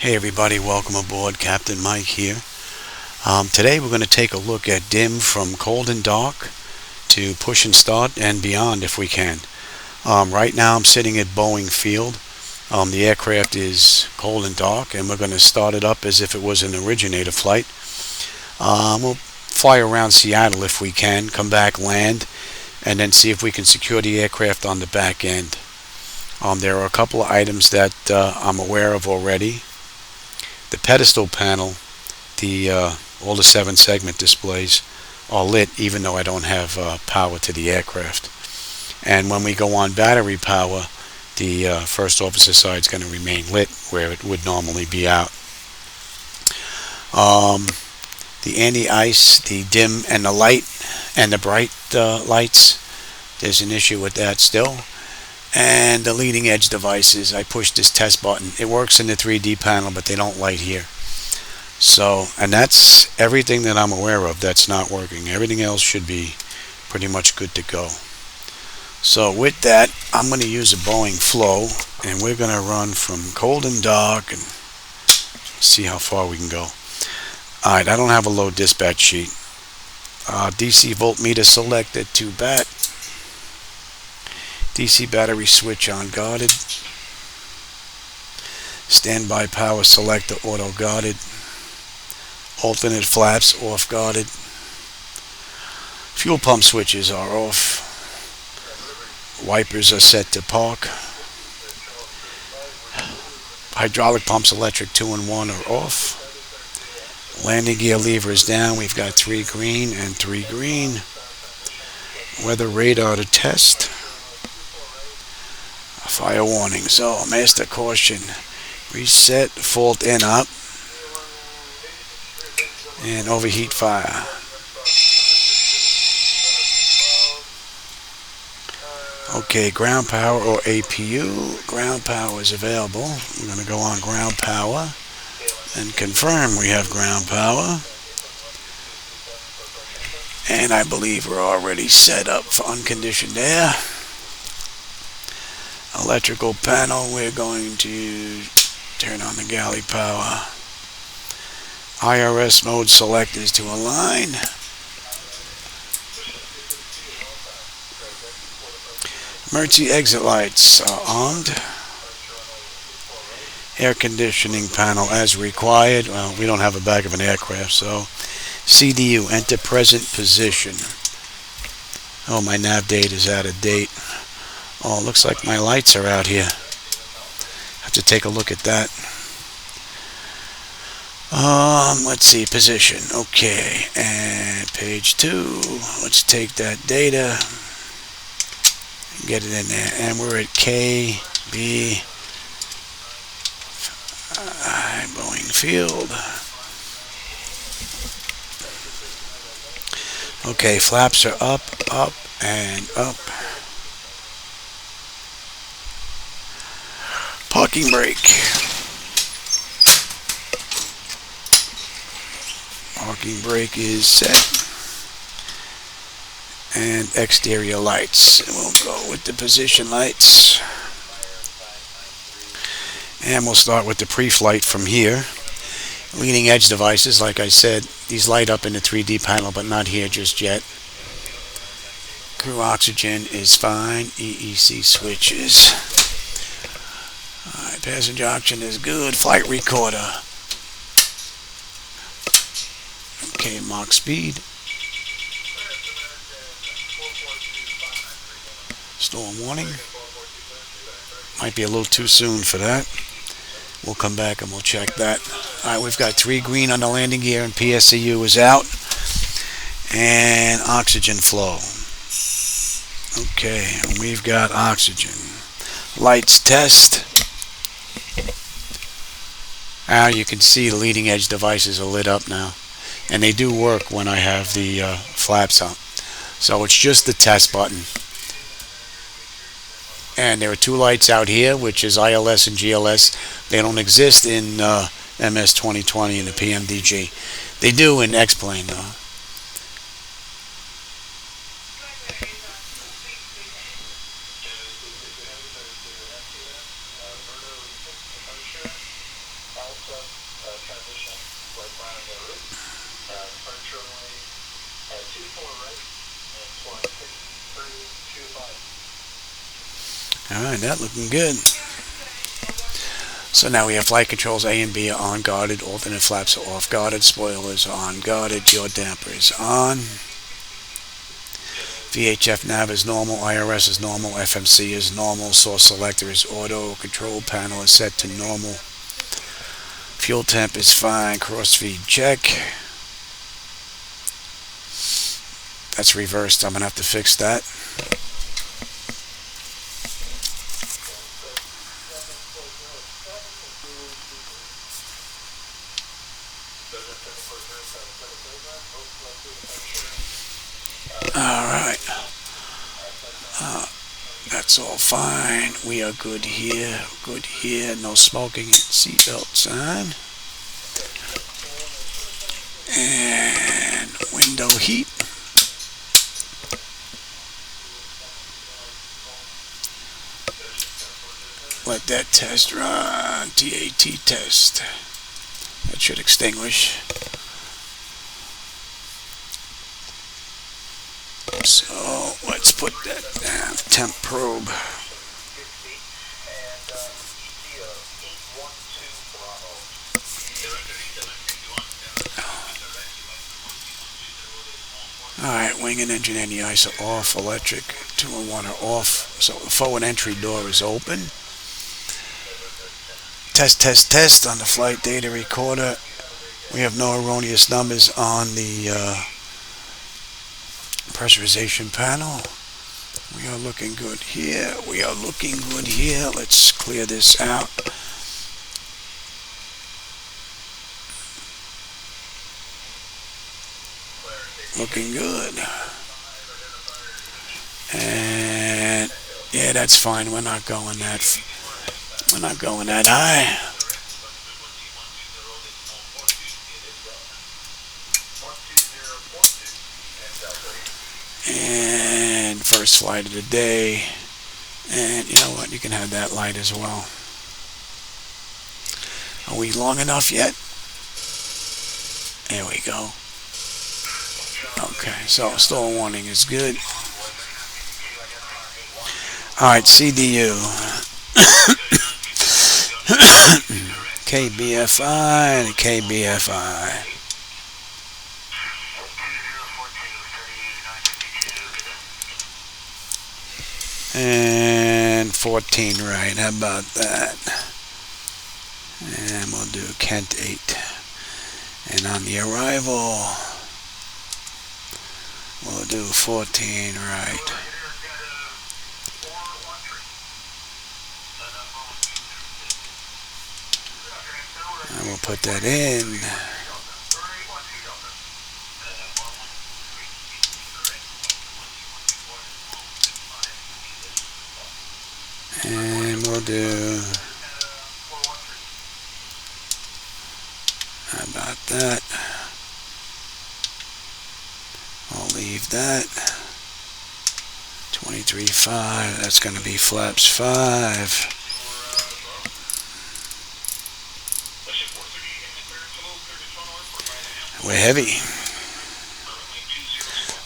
Hey everybody, welcome aboard. Captain Mike here. Today we're going to take a look at DIM from cold and dark to push and start and beyond if we can. Right now I'm sitting at Boeing Field. The aircraft is cold and dark, and we're going to start it up as if it was an originator flight. We'll fly around Seattle if we can, come back, land, and then see if we can secure the aircraft on the back end. There are a couple of items that I'm aware of already. The pedestal panel, all the 7 segment displays are lit even though I don't have power to the aircraft. And when we go on battery power, the first officer side is going to remain lit where it would normally be out. The anti-ice, the dim and the light and the bright lights, there's an issue with that still. And the leading edge devices, I pushed this test button. It works in the 3D panel, but they don't light here. So, and that's everything that I'm aware of that's not working. Everything else should be pretty much good to go. So with that, I'm going to use a Boeing Flow, and we're going to run from cold and dark and see how far we can go. Alright, I don't have a low dispatch sheet. DC voltmeter selected to bat. DC battery switch on guarded. Standby power selector auto guarded. Alternate flaps off guarded. Fuel pump switches are off. Wipers are set to park. Hydraulic pumps electric 2 and 1 are off. Landing gear lever is down. We've got 3 green and 3 green. Weather radar to test. Fire warning. So master caution. Reset fault in up. And overheat fire. Okay, ground power or APU. Ground power is available. We're going to go on ground power and confirm we have ground power. And I believe we're already set up for unconditioned air. Electrical panel, we're going to turn on the galley power. IRS mode selectors to align. Emergency exit lights are armed. Air conditioning panel as required. Well, we don't have a back of an aircraft, so CDU, enter present position. Oh, my nav date is out of date. Oh, it looks like my lights are out here. Have to take a look at that. Let's see, position. Okay, and page 2. Let's take that data and get it in there. And we're at KB Boeing Field. Okay, flaps are up, up, and up. Parking brake. Parking brake is set. And exterior lights. And we'll go with the position lights. And we'll start with the pre-flight from here. Leading edge devices, like I said, these light up in the 3D panel, but not here just yet. Crew oxygen is fine. EEC switches. Alright, passenger oxygen is good. Flight recorder. Okay, Mach speed. Storm warning. Might be a little too soon for that. We'll come back and we'll check that. Alright, we've got 3 green on the landing gear and PSCU is out. And oxygen flow. Okay, we've got oxygen. Lights test. Now you can see the leading edge devices are lit up now. And they do work when I have the flaps up. So it's just the test button. And there are 2 lights out here, which is ILS and GLS. They don't exist in MS2020 and the PMDG. They do in X-Plane though. Alright, that looking good. So now we have flight controls A and B are on guarded, alternate flaps are off guarded, spoilers are on guarded, yaw damper is on. VHF nav is normal, IRS is normal, FMC is normal, source selector is auto, control panel is set to normal. Fuel temp is fine, crossfeed check. That's reversed, I'm going to have to fix that. Alright. That's all fine. We are good here. Good here. No smoking. Seatbelts on. And window heat. Let that test run. TAT test. That should extinguish. So let's put that down. Temp probe. Alright, wing and engine anti-ice are off, electric 2 and 1 are off, so the forward entry door is open. Test, test, test on the flight data recorder. We have no erroneous numbers on the pressurization panel. We are looking good here. We are looking good here. Let's clear this out. Looking good. And yeah, that's fine. We're not going that high. And first flight of the day. And you know what? You can have that light as well. Are we long enough yet? There we go. Okay, so stall warning is good. Alright, CDU. KBFI and KBFI. And 14 right, how about that? And we'll do Kent 8. And on the arrival, we'll do 14 right. And we'll put that in. And we'll do, how about that? I'll leave that. 23.5, that's going to be flaps 5. We're heavy.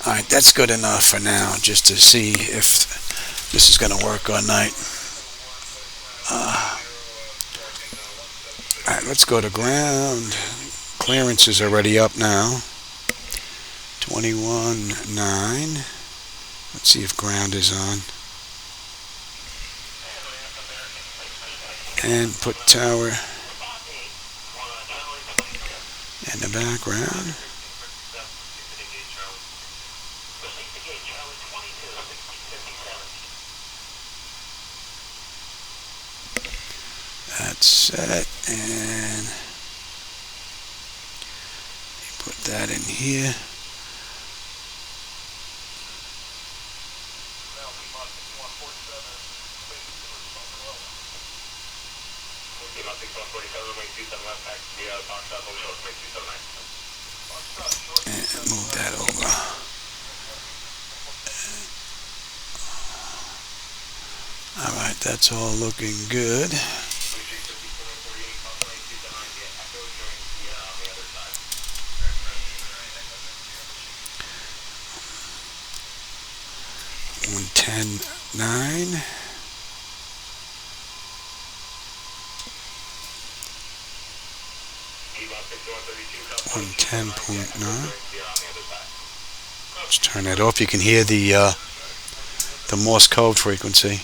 Alright, that's good enough for now, just to see if this is going to work all night. Alright, let's go to ground. Clearance is already up now. 21.9. Let's see if ground is on. And put tower in the background. That's set, and put that in here. And move that over. Alright, that's all looking good. $110.9. 110.9. Let's turn that off. You can hear the Morse code frequency.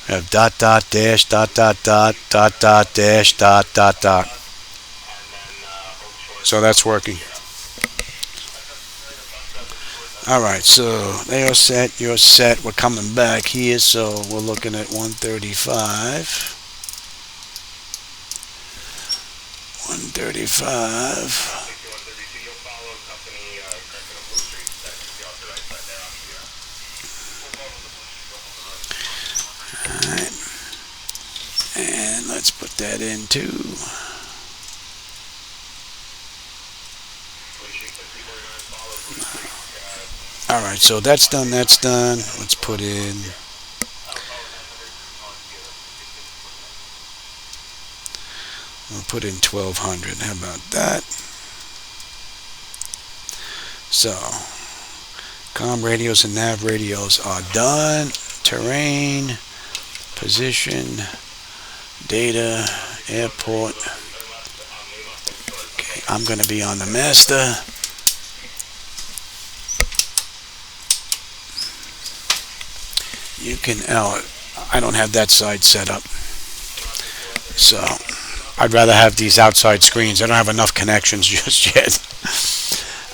We have dot dot dash dot dot dot dot dot dash dot dot dot. So that's working. Alright, so they are set, you're set. We're coming back here, so we're looking at 135. 135. Alright. And let's put that in too. Alright, so that's done, that's done. Let's put in we'll put in 1200. How about that? So comm radios and nav radios are done. Terrain, position, data, airport. Okay, I'm going to be on the master. You can, I don't have that side set up, so I'd rather have these outside screens. I don't have enough connections just yet.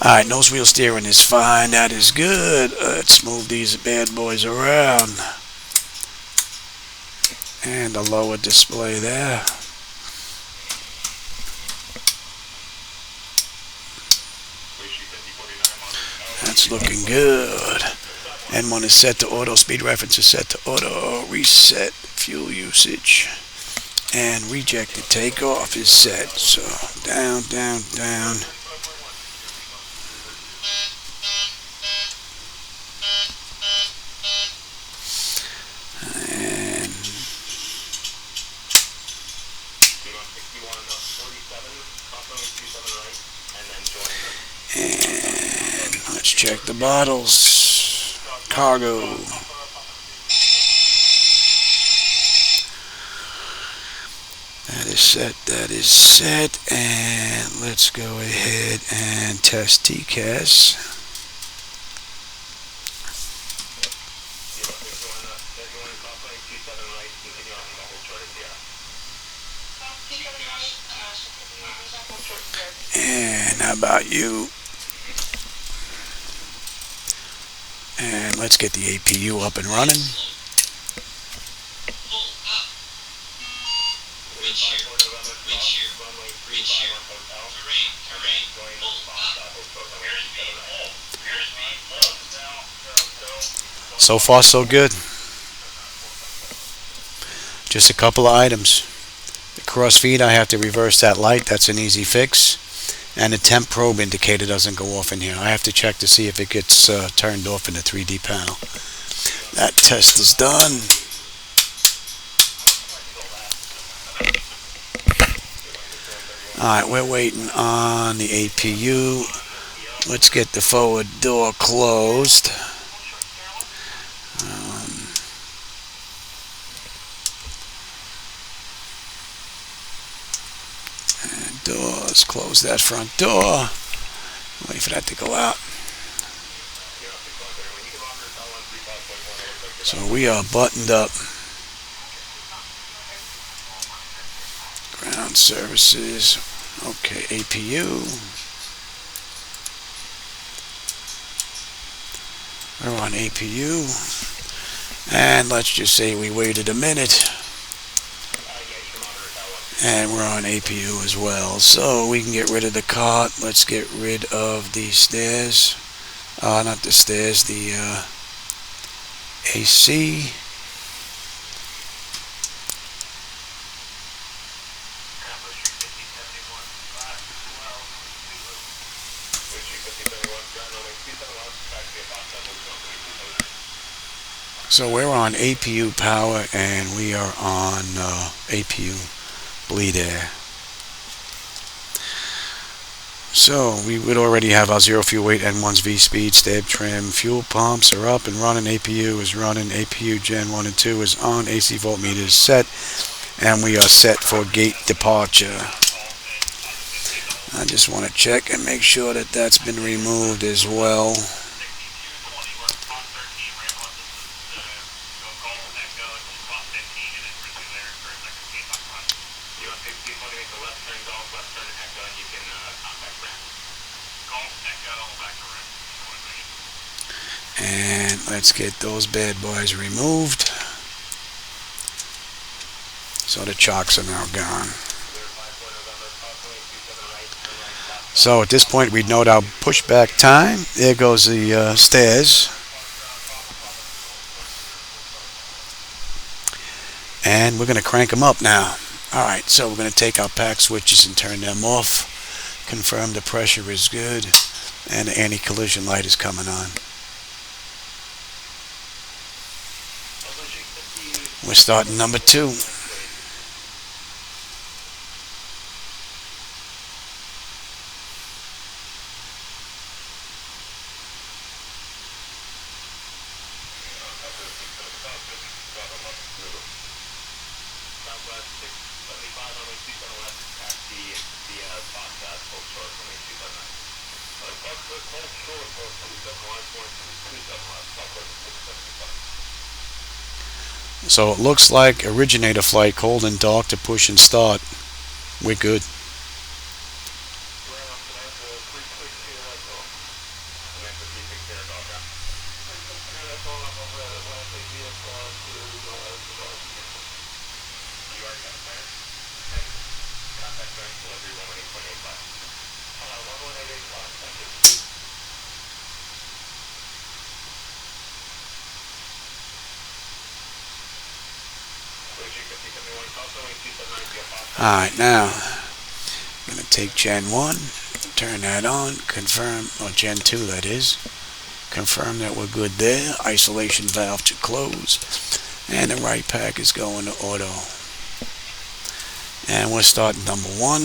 Alright, nose wheel steering is fine. That is good. Let's move these bad boys around. And a lower display there. That's looking good. N1 is set to auto, speed reference is set to auto, reset fuel usage, and rejected takeoff is set. So down, down, down. And let's check the bottles. Cargo. That is set, that is set, and let's go ahead and test TCAS. And how about you? And let's get the APU up and running. So far, so good. Just a couple of items. The crossfeed, I have to reverse that light. That's an easy fix. And the temp probe indicator doesn't go off in here. I have to check to see if it gets turned off in the 3D panel. That test is done. Alright, we're waiting on the APU. Let's get the forward door closed. Doors, close that front door. Wait for that to go out. So we are buttoned up. Ground services. Okay, APU. We're on APU. And let's just say we waited a minute. And we're on APU as well. So we can get rid of the cart. Let's get rid of the stairs. Not the stairs, the AC. So we're on APU power and we are on APU bleed air. So we would already have our zero fuel weight N1's V-speed, stab trim, fuel pumps are up and running, APU is running, APU Gen 1 and 2 is on, AC voltmeter is set, and we are set for gate departure. I just want to check and make sure that that's been removed as well. And let's get those bad boys removed. So the chocks are now gone. So at this point we'd note our pushback time. There goes the stairs. And we're going to crank them up now. Alright, so we're going to take our pack switches and turn them off. Confirm the pressure is good. And the anti-collision light is coming on. We're starting number 2. So it looks like originator flight, cold and dark to push and start. We're good. Alright, now I'm going to take Gen 1, turn that on, confirm, or Gen 2 that is, confirm that we're good there, isolation valve to close, and the right pack is going to auto. And we're starting number 1.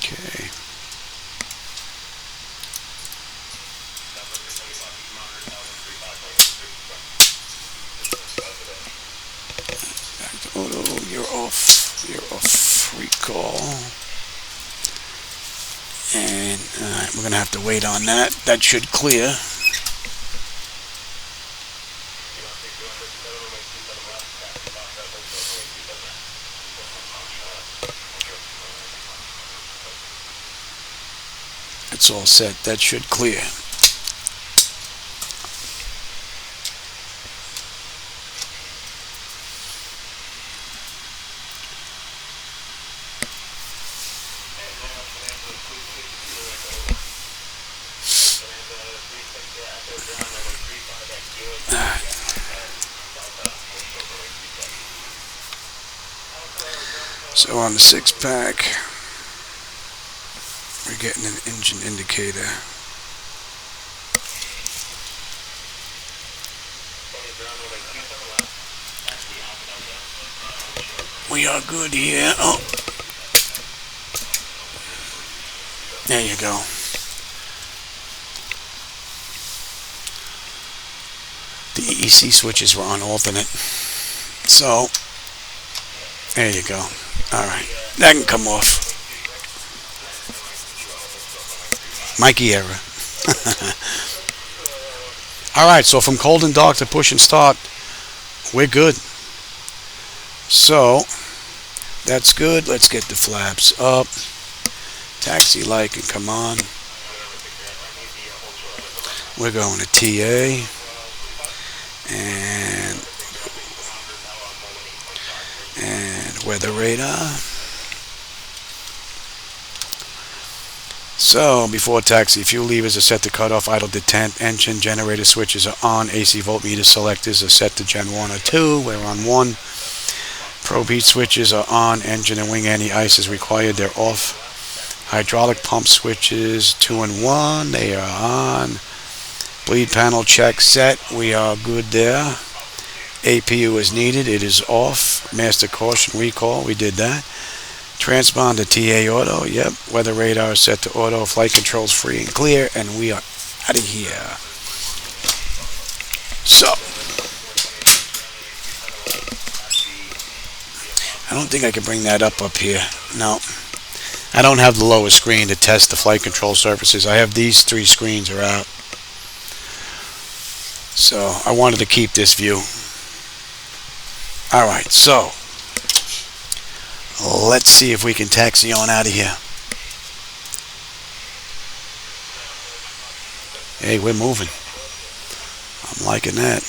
Okay. Back to auto, you're off. You're off recall. And alright, we're gonna have to wait on that. That should clear. It's all set. That should clear. So on the 6-pack, we're getting an engine indicator. We are good here. Oh, there you go. The EEC switches were on alternate. So, there you go. Alright, that can come off. Mikey error. Alright, so from cold and dark to push and start, we're good. So, that's good. Let's get the flaps up. Taxi light can come on. We're going to TA. And weather radar. So, before taxi, fuel levers are set to cut off, idle to temp, engine generator switches are on, AC voltmeter selectors are set to Gen 1 or 2, we're on 1. Probe heat switches are on, engine and wing anti-ice is required, they're off. Hydraulic pump switches 2 and 1, they are on. Bleed panel check set, we are good there. APU is needed, it is off. Master caution recall, we did that. Transponder TA auto, yep. Weather radar is set to auto. Flight controls free and clear, and we are out of here. So, I don't think I can bring that up here. No. I don't have the lower screen to test the flight control surfaces. I have these 3 screens are out. So, I wanted to keep this view. Alright, so let's see if we can taxi on out of here. Hey, we're moving. I'm liking that.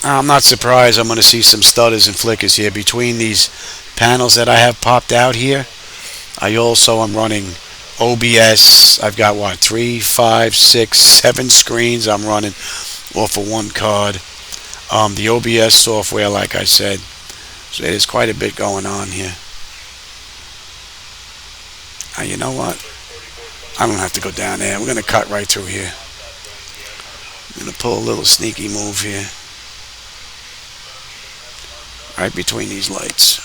I'm not surprised I'm going to see some stutters and flickers here. Between these panels that I have popped out here, I also am running OBS. I've got, what, 3, 5, 6, 7 screens I'm running off of one card. The OBS software, like I said. So there's quite a bit going on here. You know what? I don't have to go down there. We're going to cut right through here. I'm going to pull a little sneaky move here. Right between these lights.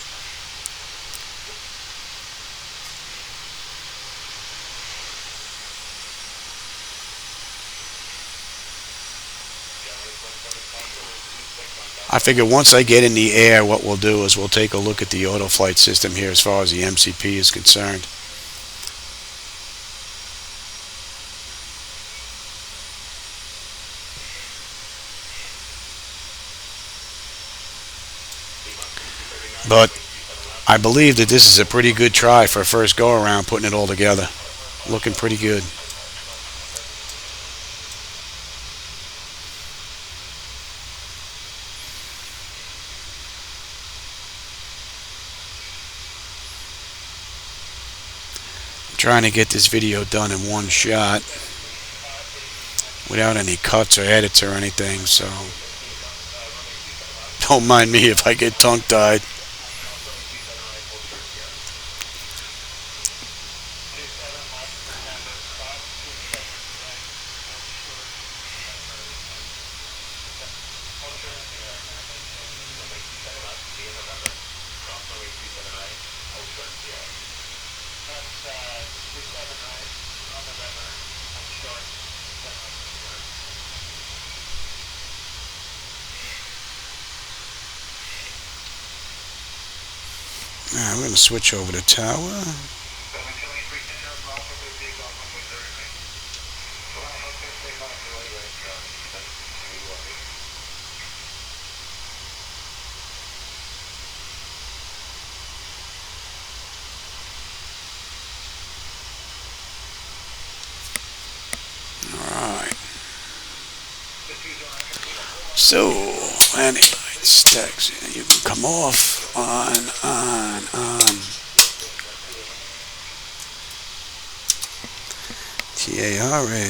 I figure once I get in the air, what we'll do is we'll take a look at the auto flight system here as far as the MCP is concerned. But I believe that this is a pretty good try for a first go around putting it all together. Looking pretty good. Trying to get this video done in one shot without any cuts or edits or anything, so don't mind me if I get tongue-tied. Alright, we're going to switch over to tower. Alright. So, anyway, stacks. You can come off. On. TARA.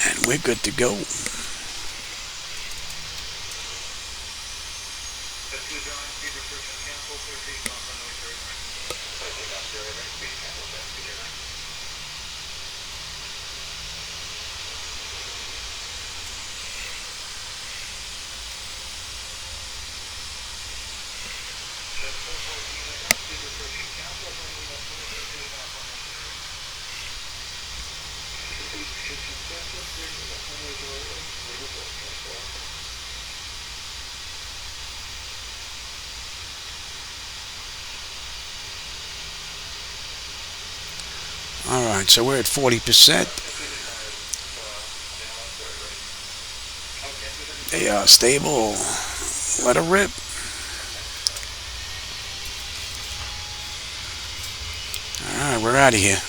And we're good to go. Alright, so we're at 40%. They are stable. Let her rip. Alright, we're out of here.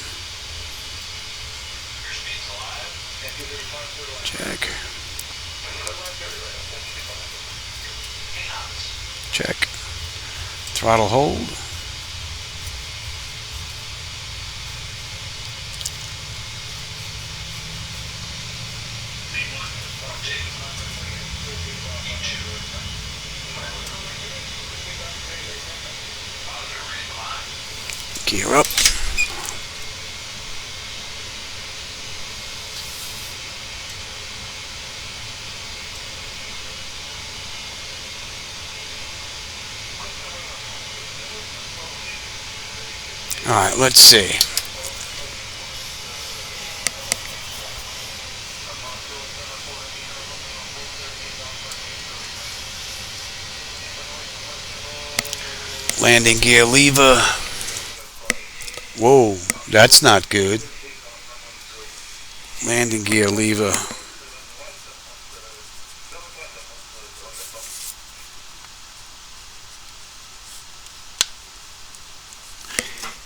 Check. Check. Throttle hold. Gear up. Alright, let's see. Landing gear lever. Whoa, that's not good. Landing gear lever.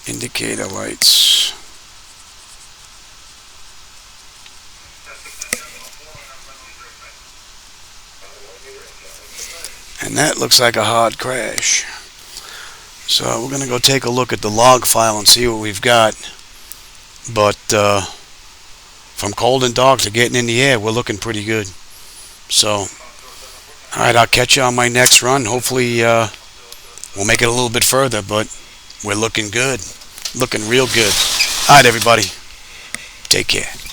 Indicator lights. And that looks like a hard crash. So we're going to go take a look at the log file and see what we've got. But from cold and dark to getting in the air, we're looking pretty good. So, alright, I'll catch you on my next run. Hopefully we'll make it a little bit further, but we're looking good. Looking real good. Alright, everybody. Take care.